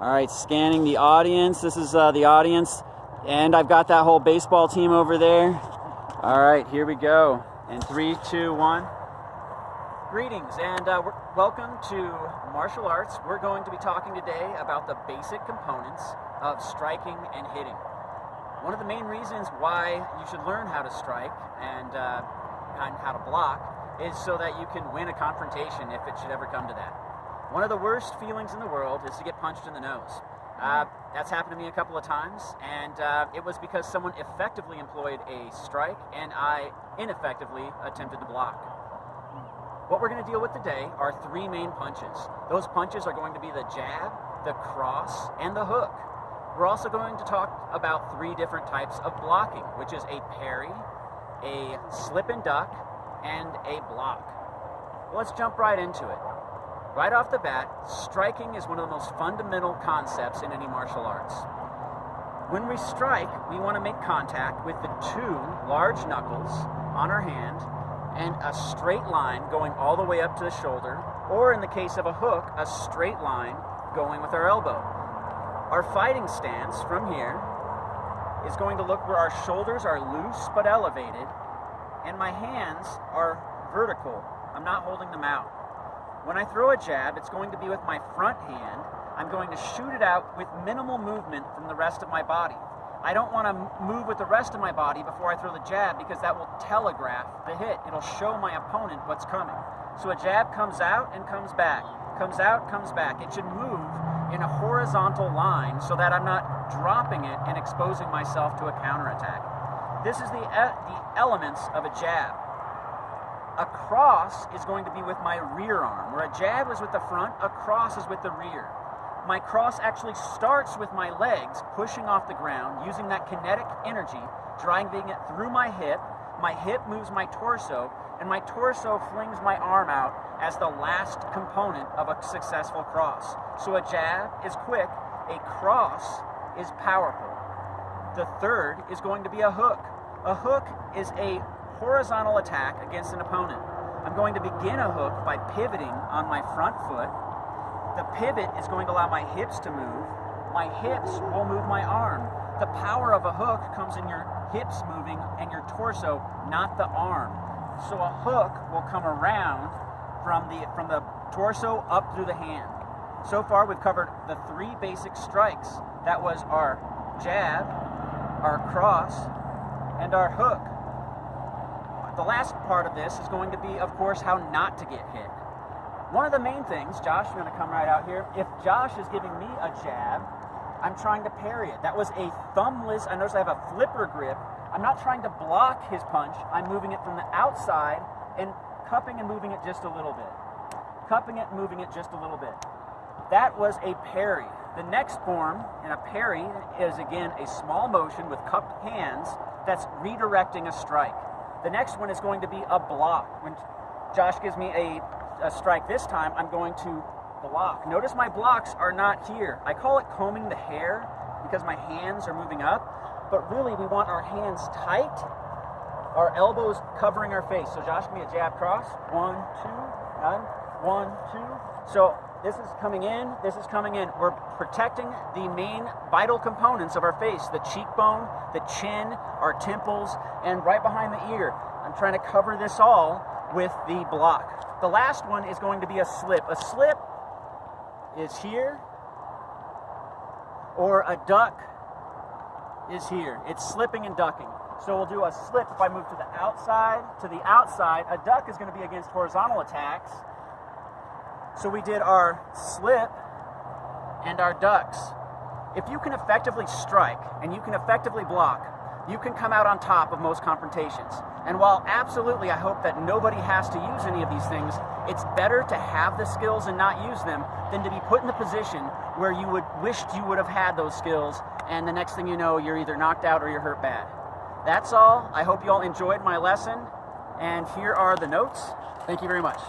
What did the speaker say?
All right, scanning the audience. This is the audience, and I've got that whole baseball team over there. All right, here we go. In 3, 2, 1. Greetings, and welcome to Martial Arts. We're going to be talking today about the basic components of striking and hitting. One of the main reasons why you should learn how to strike and how to block is so that you can win a confrontation if it should ever come to that. One of the worst feelings in the world is to get punched in the nose. That's happened to me a couple of times, and it was because someone effectively employed a strike and I ineffectively attempted to block. What we're going to deal with today are 3 main punches. Those punches are going to be the jab, the cross, and the hook. We're also going to talk about 3 different types of blocking, which is a parry, a slip and duck, and a block. Well, let's jump right into it. Right off the bat, striking is one of the most fundamental concepts in any martial arts. When we strike, we want to make contact with the 2 large knuckles on our hand and a straight line going all the way up to the shoulder, or in the case of a hook, a straight line going with our elbow. Our fighting stance from here is going to look where our shoulders are loose but elevated, and my hands are vertical. I'm not holding them out. When I throw a jab, it's going to be with my front hand. I'm going to shoot it out with minimal movement from the rest of my body. I don't want to move with the rest of my body before I throw the jab because that will telegraph the hit. It'll show my opponent what's coming. So a jab comes out and comes back, comes out, comes back. It should move in a horizontal line so that I'm not dropping it and exposing myself to a counterattack. This is the elements of a jab. A cross is going to be with my rear arm. Where a jab is with the front, a cross is with the rear. My cross actually starts with my legs pushing off the ground, using that kinetic energy, driving it through my hip moves my torso, and my torso flings my arm out as the last component of a successful cross. So a jab is quick, a cross is powerful. The third is going to be a hook. A hook is a horizontal attack against an opponent. I'm going to begin a hook by pivoting on my front foot. The pivot is going to allow my hips to move. My hips will move my arm. The power of a hook comes in your hips moving and your torso, not the arm. So a hook will come around from the torso up through the hand. So far we've covered the 3 basic strikes. That was our jab, our cross, and our hook. The last part of this is going to be, of course, how not to get hit. One of the main things, Josh, you're going to come right out here. If Josh is giving me a jab, I'm trying to parry it. That was a thumbless, I notice I have a flipper grip. I'm not trying to block his punch. I'm moving it from the outside and cupping and moving it just a little bit. Cupping it and moving it just a little bit. That was a parry. The next form in a parry is, again, a small motion with cupped hands that's redirecting a strike. The next one is going to be a block. When Josh gives me a strike this time, I'm going to block. Notice my blocks are not here. I call it combing the hair because my hands are moving up, but really we want our hands tight, our elbows covering our face. So Josh, give me a jab cross. 1, 2, done. 1, 2. So this is coming in, this is coming in. We're protecting the main vital components of our face, the cheekbone, the chin, our temples, and right behind the ear. I'm trying to cover this all with the block. The last one is going to be a slip. A slip is here, or a duck is here. It's slipping and ducking. So we'll do a slip if I move to the outside. A duck is going to be against horizontal attacks. So we did our slip and our ducks. If you can effectively strike and you can effectively block, you can come out on top of most confrontations. And while absolutely I hope that nobody has to use any of these things, it's better to have the skills and not use them than to be put in the position where you wished you would have had those skills, and the next thing you know, you're either knocked out or you're hurt bad. That's all. I hope you all enjoyed my lesson, and here are the notes. Thank you very much.